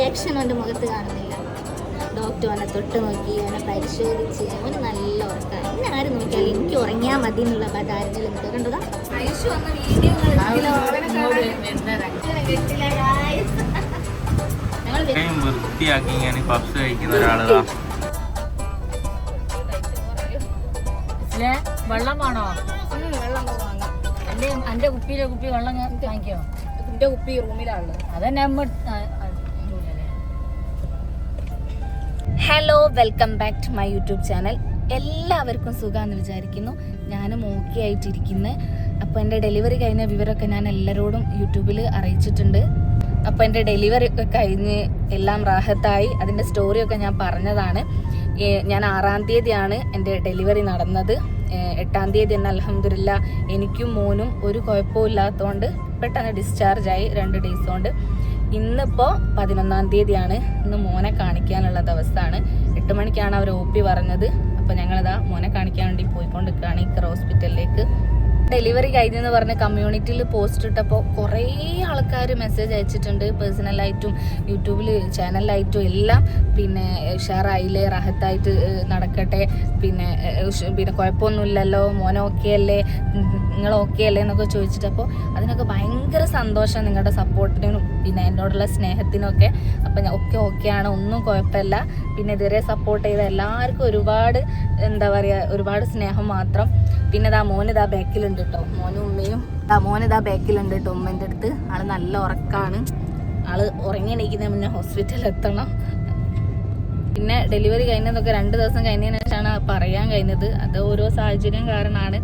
Reaction അവൻ്റെ മുഖത്ത് കാണുന്നില്ല. ഡോക്ടർ അവനെ തൊട്ട് നോക്കി, അവനെ പരിശോധിച്ച്, അവന് നല്ല ഉറക്കാം. എന്നെ ആര് നോക്കിയാലും എനിക്ക് ഉറങ്ങിയാൽ മതി എന്നുള്ള ധാരണയിൽ നിൽക്കുക. കണ്ടതാ ഐഷു വന്ന വൃത്തിയാക്കി ഞാൻ പപ്സ് കഴിക്കുന്ന ഒരാളാ. വെള്ളം വേണോ? എന്റെ കുപ്പിയിലെ കുപ്പി വെള്ളം വാങ്ങിക്കോ. എന്റെ കുപ്പി റൂമിലാണുള്ളത്. അതന്നെ അമ്മ. Hello, welcome back to my YouTube channel. എല്ലാവർക്കും സുഖമാണെന്ന് വിചാരിക്കുന്നു. ഞാനും ഓക്കെ ആയിട്ടിരിക്കുന്നത്. അപ്പോൾ എൻ്റെ ഡെലിവറി കഴിഞ്ഞ വിവരമൊക്കെ ഞാൻ എല്ലാവരോടും യൂട്യൂബിൽ അറിയിച്ചിട്ടുണ്ട്. അപ്പോൾ എൻ്റെ ഡെലിവറി ഒക്കെ കഴിഞ്ഞ് എല്ലാം റാഹത്തായി. അതിൻ്റെ സ്റ്റോറിയൊക്കെ ഞാൻ പറഞ്ഞതാണ്. ഞാൻ 6-ാം തീയതിയാണ് എൻ്റെ ഡെലിവറി നടന്നത്. 8-ാം തീയതി തന്നെ അൽഹംദുലില്ലാ എനിക്കും മോനും ഒരു കുഴപ്പവും ഇല്ലാത്തതുകൊണ്ട് പെട്ടെന്ന് ഡിസ്ചാർജായി 2 ഡേയ്സ് കൊണ്ട്. ഇന്നിപ്പോൾ 11-ാം തീയതിയാണ്. ഇന്ന് മോനെ കാണിക്കാനുള്ള ദിവസമാണ്. 8 മണിക്കാണ് അവർ OP പറഞ്ഞത്. അപ്പോൾ ഞങ്ങളിതാ മോനെ കാണിക്കാൻ വേണ്ടി പോയിക്കൊണ്ടിരിക്കുകയാണ് ഇക്കർ ഹോസ്പിറ്റലിലേക്ക്. ഡെലിവറി കഴിഞ്ഞെന്ന് പറഞ്ഞ് കമ്മ്യൂണിറ്റിയിൽ പോസ്റ്റ് ഇട്ടപ്പോൾ കുറേ ആൾക്കാർ മെസ്സേജ് അയച്ചിട്ടുണ്ട്. പേഴ്സണലായിട്ടും യൂട്യൂബിൽ ചാനലായിട്ടും എല്ലാം. പിന്നെ ഉഷാറായില്ലേ, റാഹത്തായിട്ട് നടക്കട്ടെ, പിന്നെ കുഴപ്പമൊന്നുമില്ലല്ലോ, മോനെ ഓക്കെ അല്ലേ, നിങ്ങൾ ഓക്കെ അല്ലേ എന്നൊക്കെ ചോദിച്ചിട്ട്. അപ്പോൾ അതിനൊക്കെ ഭയങ്കര സന്തോഷം, നിങ്ങളുടെ സപ്പോർട്ടിനും പിന്നെ എന്നോടുള്ള സ്നേഹത്തിനൊക്കെ. അപ്പം ഞാൻ ഓക്കെയാണ്, ഒന്നും കുഴപ്പമില്ല. പിന്നെ ഇതുവരെ സപ്പോർട്ട് ചെയ്ത എല്ലാവർക്കും ഒരുപാട് എന്താ പറയുക, ഒരുപാട് സ്നേഹം മാത്രം. പിന്നെ മോനിതാ ബാക്കിലുണ്ട് കേട്ടോ, മോനും ഉമ്മയും. മോനിതാ ബാക്കിലുണ്ട് കേട്ടോ ഉമ്മേൻ്റെ അടുത്ത്. ആള് നല്ല ഉറക്കാണ്. ആള് ഉറങ്ങി എണീക്കുന്നതിന് മുന്നേ ഹോസ്പിറ്റലിൽ എത്തണം. പിന്നെ ഡെലിവറി കഴിഞ്ഞതൊക്കെ 2 ദിവസം കഴിഞ്ഞതിന് ശേഷമാണ് പറയാൻ കഴിഞ്ഞത്. അത് ഓരോ സാഹചര്യം കാരണമാണ്.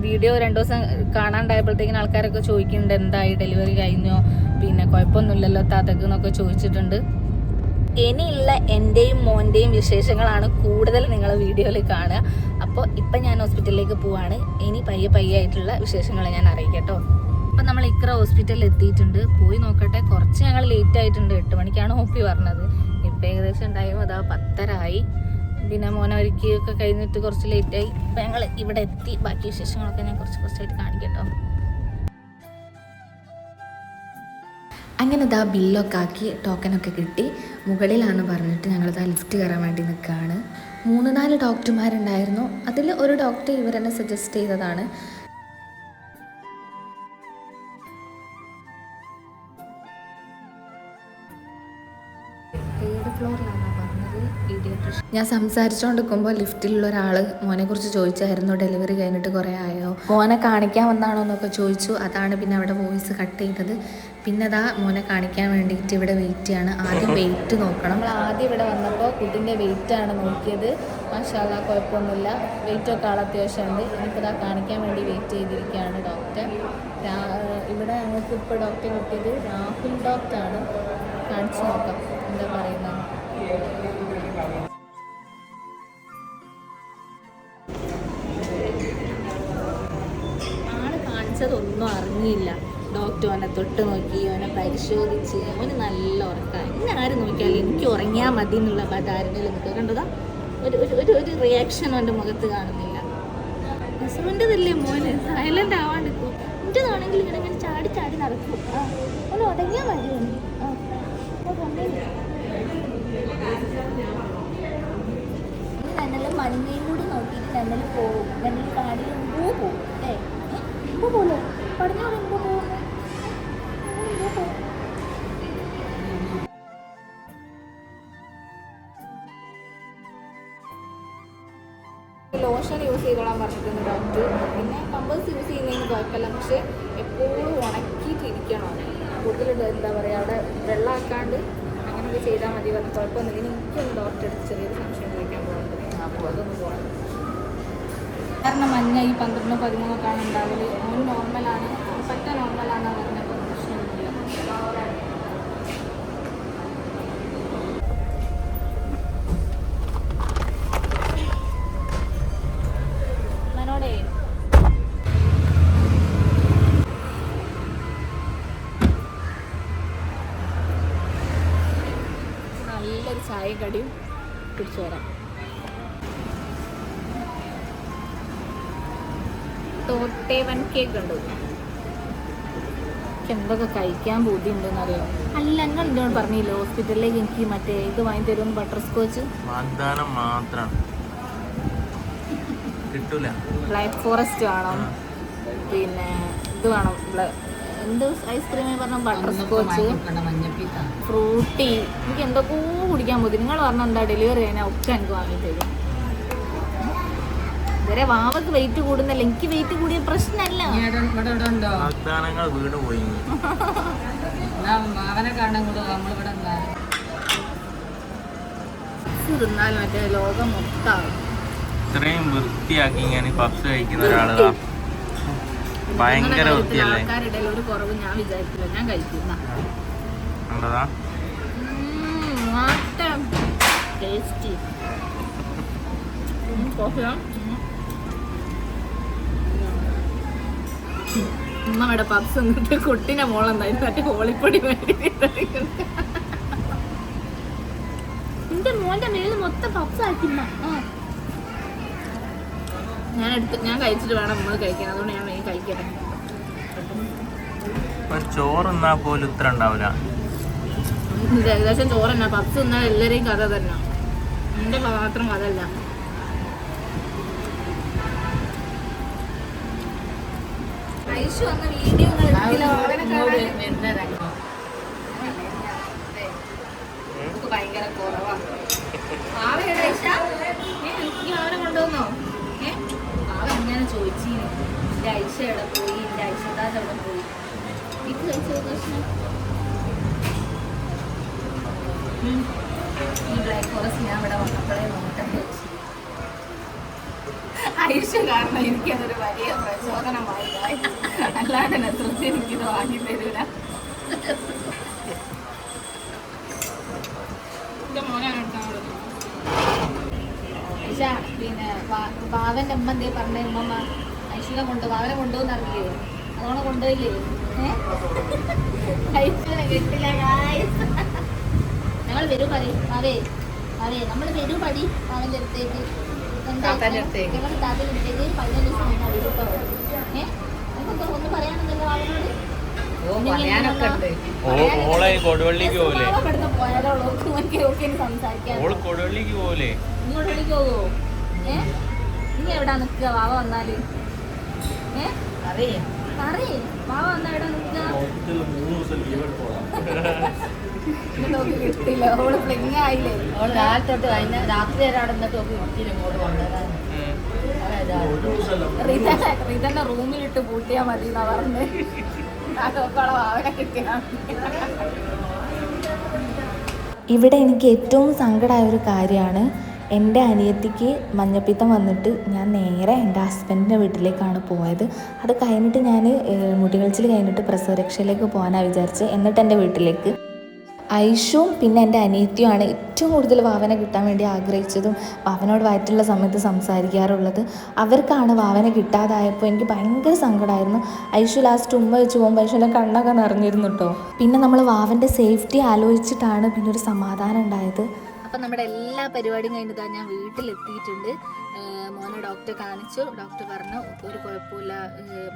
വീഡിയോ 2 ദിവസം കാണാണ്ടായപ്പോഴത്തേക്കിന് ആൾക്കാരൊക്കെ ചോദിക്കുന്നുണ്ട് എന്തായി, ഡെലിവറി കഴിഞ്ഞോ, പിന്നെ കുഴപ്പമൊന്നുമില്ലല്ലോ താത്തക്ക് എന്നൊക്കെ ചോദിച്ചിട്ടുണ്ട്. ഇനിയുള്ള എൻ്റെയും മോൻ്റെയും വിശേഷങ്ങളാണ് കൂടുതൽ നിങ്ങൾ വീഡിയോയിൽ കാണുക. അപ്പോൾ ഇപ്പം ഞാൻ ഹോസ്പിറ്റലിലേക്ക് പോവാണ്. ഇനി പയ്യെ ആയിട്ടുള്ള വിശേഷങ്ങൾ ഞാൻ അറിയിക്കട്ടോ. അപ്പം നമ്മൾ ഇക്ര ഹോസ്പിറ്റലിൽ എത്തിയിട്ടുണ്ട്. പോയി നോക്കട്ടെ. കുറച്ച് ഞങ്ങൾ ലേറ്റ് ആയിട്ടുണ്ട്. 8 മണിക്കാണ് OP പറഞ്ഞത്. ഇപ്പം ഏകദേശം ടൈം അതാ 10:30. പിന്നെ മോനൊരുക്കിയൊക്കെ കഴിഞ്ഞിട്ട് കുറച്ച് ലേറ്റായി. ഇപ്പം ഞങ്ങൾ ഇവിടെ എത്തി. ബാക്കി വിശേഷങ്ങളൊക്കെ ഞാൻ കുറച്ചായിട്ട് കാണിക്കട്ടോ. അങ്ങനെ ഇതാ ബില്ലൊക്കെ ആക്കി ടോക്കനൊക്കെ കിട്ടി. മുകളിലാണെന്ന് പറഞ്ഞിട്ട് ഞങ്ങളിതാ ലിഫ്റ്റ് കയറാൻ വേണ്ടി നിൽക്കുകയാണ്. 3-4 ഡോക്ടർമാരുണ്ടായിരുന്നു. അതിൽ ഒരു ഡോക്ടർ ഇവരെന്നെ സജസ്റ്റ് ചെയ്തതാണ്. ഞാൻ സംസാരിച്ചുകൊണ്ടിരിക്കുമ്പോൾ ലിഫ്റ്റിലുള്ള ഒരാൾ മോനെക്കുറിച്ച് ചോദിച്ചായിരുന്നു, ഡെലിവറി കഴിഞ്ഞിട്ട് കുറേ ആയോ, മോനെ കാണിക്കാൻ വന്നാണോ എന്നൊക്കെ ചോദിച്ചു. അതാണ് പിന്നെ അവിടെ വോയിസ് കട്ട് ചെയ്തത്. പിന്നെ അതാ മോനെ കാണിക്കാൻ വേണ്ടിയിട്ട് ഇവിടെ വെയിറ്റ് ചെയ്യാണ്. ആദ്യം വെയിറ്റ് നോക്കണം. നമ്മൾ ആദ്യം ഇവിടെ വന്നപ്പോൾ കുട്ടിൻ്റെ വെയിറ്റാണ് നോക്കിയത്. മാഷാ അല്ലാഹ് കുഴപ്പമൊന്നുമില്ല, വെയിറ്റൊക്കെ ആൾ അത്യാവശ്യമുണ്ട്. ഇനിയിപ്പോൾ ഇതാ കാണിക്കാൻ വേണ്ടി വെയിറ്റ് ചെയ്തിരിക്കുകയാണ് ഡോക്ടർ. ഇവിടെ ഞങ്ങൾക്ക് ഇപ്പോൾ ഡോക്ടറെ കിട്ടിയത് രാഹുൽ ഡോക്ടറാണ്. കാണിച്ചു നോക്കാം എന്താ പറയുന്നത്. ആള് കാണിച്ചതൊന്നും അറിഞ്ഞില്ല. ഡോക്ടർ അവനെ തൊട്ട് നോക്കി, അവനെ പരിശോധിച്ച്, അവന് നല്ല ഉറക്കാം. എന്നെ ആര് നോക്കിയാലും എനിക്ക് ഉറങ്ങിയാൽ മതി എന്നുള്ള ധാരണയിൽ നിൽക്കുക. കണ്ടതാ ഒരു റിയാക്ഷൻ അവൻ്റെ മുഖത്ത് കാണുന്നില്ല. ഹസ്ബൻഡതല്ലേ മോന്, സൈലൻ്റ് ആവാണ്ട് നിൽക്കും. എന്റേതാണെങ്കിൽ ഇങ്ങനെ ചാടി നടക്കും. അവന് ഉടങ്ങിയാൽ മതി. കണ്ണല് മണിമയും കൂടി നോക്കിയിട്ട് കണ്ണല് പോവും. കണ്ണിൽ കാടിൽ എന്തോ പോവും. എന്തോ പോലെ പഠിഞ്ഞോ എന്തോ പോകുന്നു. ലോഷൻ യൂസ് ചെയ്തോളാൻ പറഞ്ഞിട്ടുണ്ട് ഡോക്ടർ. പിന്നെ പമ്പേഴ്സ് യൂസ് ചെയ്യുന്നതിന് കുഴപ്പമില്ല, പക്ഷേ എപ്പോഴും ഉണക്കിയിട്ടിരിക്കണം. കൂടുതൽ എന്താ പറയുക, അവിടെ വെള്ളമാക്കാണ്ട് അങ്ങനെയൊക്കെ ചെയ്താൽ മതി. കുഴപ്പമൊന്നുമില്ല. ഇനി എനിക്കൊന്ന് ഡോക്ടർ എടുത്ത് ചെറിയൊരു സംശയം ചോദിക്കാൻ പോകുന്നുണ്ട്. അപ്പോൾ അതൊന്ന് പോകണം. കാരണം മഞ്ഞ ഈ 12-13 ഉണ്ടാവല്. മോൻ നോർമലാണ്, പറ്റ നോർമലാണ് പറഞ്ഞപ്പോൾ പ്രശ്നമൊന്നുമില്ല. മനോടെ നല്ലൊരു ചായ കടിയും കുടിച്ചു വരാം. തോട്ടെ 1 കേക്ക് ഉണ്ട്. എനിക്ക് എന്തൊക്കെ കഴിക്കാൻ ബുദ്ധിമുണ്ടെന്ന് അറിയാം. അല്ല നിങ്ങൾ എന്തുകൊണ്ട് പറഞ്ഞില്ല ഹോസ്പിറ്റലിലേക്ക് എനിക്ക് മറ്റേ ഇത് വാങ്ങി തരുമെന്ന് ബട്ടർ സ്കോച്ച് വാഗ്ദാനം മാത്രം കിട്ടൂല. ബ്ലാക്ക് ഫോറസ്റ്റ് വേണം, പിന്നെ ഇത് വേണം, എന്ത് ഐസ്ക്രീം പറഞ്ഞ ബട്ടർ സ്കോച്ച്, ഫ്രൂട്ടി, എനിക്ക് എന്തൊക്കെയോ കുടിക്കാൻ പോയി. നിങ്ങൾ പറഞ്ഞ എന്താ ഡെലിവറി കഴിഞ്ഞാൽ ഒക്കെ എനിക്ക് വാങ്ങി തരും. ഇതുവരെ വാവക്ക് വെയിറ്റ് കൂടുന്നല്ല, എനിക്ക് വെയിറ്റ് കൂടിയ പ്രശ്നമല്ല. വാഗ്ദാനങ്ങൾ വീട് പോയി. തിന്നാലും മറ്റേ ലോകം മൊത്തമാകും. ഇത്രയും വൃത്തിയാക്കി ഇങ്ങനെ പപ്സ് കഴിക്കുന്ന ഒരാളാ. ഭയങ്കര വൃത്തിയല്ലേ. ആൾക്കാരുടെ ഒരു കുറവ് ഞാൻ വിചാരിക്കില്ല, ഞാൻ കഴിക്കുന്ന ടേസ്റ്റി. ഉമ്മയുടെ പപ്സ് എന്നിട്ട് കുട്ടിനെ മോളെന്തായാലും മറ്റേ ഹോളിപ്പൊടി വേണ്ടി എന്റെ മോന്റെ മേളിൽ മൊത്തം പപ്സ് ആക്കില്ല. ഞാൻ കഴിച്ചിട്ട് വേണം നമ്മൾ കഴിക്കാൻ, അതുകൊണ്ട് ഞാൻ വേഗം കഴിക്കട്ടെ. ചോറ് തിന്നാ പോലും ഇത്ര ഉണ്ടാവില്ല. ഏകദേശം ചോറ് തന്നെ, പപ്സ് തിന്നാൽ എല്ലാവരെയും കഥ തന്നെ, എന്റെ മാത്രം കഥ അല്ല. ഭയങ്കര കുറവാ. കൊണ്ടുവന്നോ? അങ്ങനെ ചോദിച്ചിന് എന്റെ ഐഷ എവിടെ പോയി, എന്റെ ഐഷദാസ് എവിടെ പോയി. ഇത് കഴിച്ചോ പ്രശ്നം. ഈ ബ്ലാക്ക് ഫോറസ്റ്റ് ഞാൻ ഇവിടെ വന്നപ്പോഴേ നോട്ടം വെച്ചു. ഐഷ കാരണം എനിക്കതൊരു വലിയ പ്രചോദനമായി. അല്ലാതെ നസ്രത്ത് എനിക്കിത് വാങ്ങി തരൂല. എന്റെ മോനാണ് പിന്നെ വാവന്റെ അമ്മ എന്തേ പറഞ്ഞ ഉമ്മ ഐശ്വര്യ വാവനെ കൊണ്ടുപോകുന്ന അറിയില്ലേ? അതോടെ കൊണ്ടുപോയില്ലേ? ഐശ്വര്യ കിട്ടില്ല. ഞങ്ങൾ വരൂ പറയും അതെ അതെ നമ്മൾ വരൂ പടി വാവന്റെ അടുത്തേക്ക്, ഞങ്ങളുടെ താത്തയുടെ അടുത്തേക്ക് 15 ദിവസം കഴിഞ്ഞാൽ വരും കേട്ടോ. നമുക്കെന്തോ ഒന്നും പറയാനുണ്ടല്ലോ വാവനോട്. കൊടുവള്ളിക്ക് പോലെ സംസാരിക്കാൻ കൊടുവള്ളിക്ക് പോലെ ഇങ്ങോട്ട് വിളിക്ക് പോവോ? നീ എവിടാ നിക്കുക വാവ വന്നാല്? വാവ വന്നാ എവിടെ നിക്കുക? കിട്ടില്ല, ഓള് പ്ലെങ് ആയില്ലേ. രാത്രി വരെ അവിടെ നിന്നിട്ട് റിതന്റെ റൂമിലിട്ട് പൂട്ടിയാ മതി എന്നാ പറഞ്ഞ്. വാവനെ കിട്ടിയാ ഇവിടെ എനിക്ക് ഏറ്റവും സങ്കടമായ ഒരു കാര്യമാണ്, എൻ്റെ അനിയത്തിക്ക് മഞ്ഞപ്പിത്തം വന്നിട്ട് ഞാൻ നേരെ എൻ്റെ ഹസ്ബൻഡിൻ്റെ വീട്ടിലേക്കാണ് പോയത്. അത് കഴിഞ്ഞിട്ട് ഞാൻ മുടികൾച്ചിൽ കഴിഞ്ഞിട്ട് പ്രസവരക്ഷയിലേക്ക് പോകാനാണ് വിചാരിച്ചത്. എന്നിട്ട് എൻ്റെ വീട്ടിലേക്ക് ഐഷുവും പിന്നെ എൻ്റെ അനിയത്തിയുമാണ് ഏറ്റവും കൂടുതൽ വാവനെ കിട്ടാൻ വേണ്ടി ആഗ്രഹിച്ചതും വാവനോട് വയറ്റുള്ള സമയത്ത് സംസാരിക്കാറുള്ളത്. അവർക്കാണ് വാവനെ കിട്ടാതായപ്പോൾ എനിക്ക് ഭയങ്കര സങ്കടമായിരുന്നു. ഐഷു ലാസ്റ്റ് ഉമ്മ വെച്ച് പോകുമ്പോൾ ഐഷുവിൻ്റെ കണ്ണൊക്കെ നിറഞ്ഞിരുന്നു കേട്ടോ. പിന്നെ നമ്മൾ വാവൻ്റെ സേഫ്റ്റി ആലോചിച്ചിട്ടാണ് പിന്നെ ഒരു സമാധാനം ഉണ്ടായത്. അപ്പം നമ്മുടെ എല്ലാ പരിപാടിയും കഴിഞ്ഞിട്ട് ഞാൻ വീട്ടിലെത്തിയിട്ടുണ്ട്. മോനെ ഡോക്ടറെ കാണിച്ചു. ഡോക്ടർ പറഞ്ഞു ഒരു കുഴപ്പമില്ല,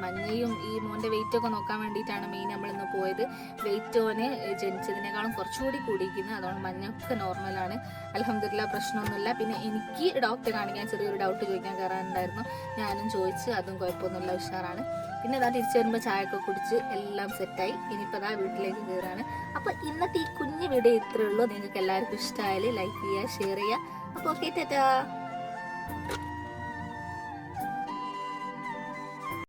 മഞ്ഞയും ഈ മോൻ്റെ വെയിറ്റൊക്കെ നോക്കാൻ വേണ്ടിയിട്ടാണ് മെയിൻ നമ്മളിന്ന് പോയത്. വെയിറ്റ് ഓന് ജനിച്ചതിനേക്കാളും കുറച്ചുകൂടി കൂടിയിരിക്കുന്നത്, അതുകൊണ്ട് മഞ്ഞൊക്കെ നോർമലാണ്. അൽഹംദുലില്ലാ പ്രശ്നമൊന്നുമില്ല. പിന്നെ എനിക്ക് ഡോക്ടറെ കാണിക്കാൻ ചെറിയൊരു ഡൗട്ട് ചോദിക്കാൻ കയറാനുണ്ടായിരുന്നു, ഞാനും ചോദിച്ച്, അതും കുഴപ്പമൊന്നുമില്ല, ഉഷാറാണ്. പിന്നെ അതാ തിരിച്ചു വരുമ്പോൾ ചായയൊക്കെ കുടിച്ച് എല്ലാം സെറ്റായി. ഇനിയിപ്പോൾ അതാ വീട്ടിലേക്ക് കയറാണ്. അപ്പോൾ ഇന്നത്തെ ഈ കുഞ്ഞു വീഡിയോ ഇത്രയേ ഉള്ളൂ. നിങ്ങൾക്ക് എല്ലാവർക്കും ഇഷ്ടമായാൽ ലൈക്ക് ചെയ്യുക, ഷെയർ ചെയ്യുക. അപ്പോൾ ഓക്കെ, ടാറ്റാ.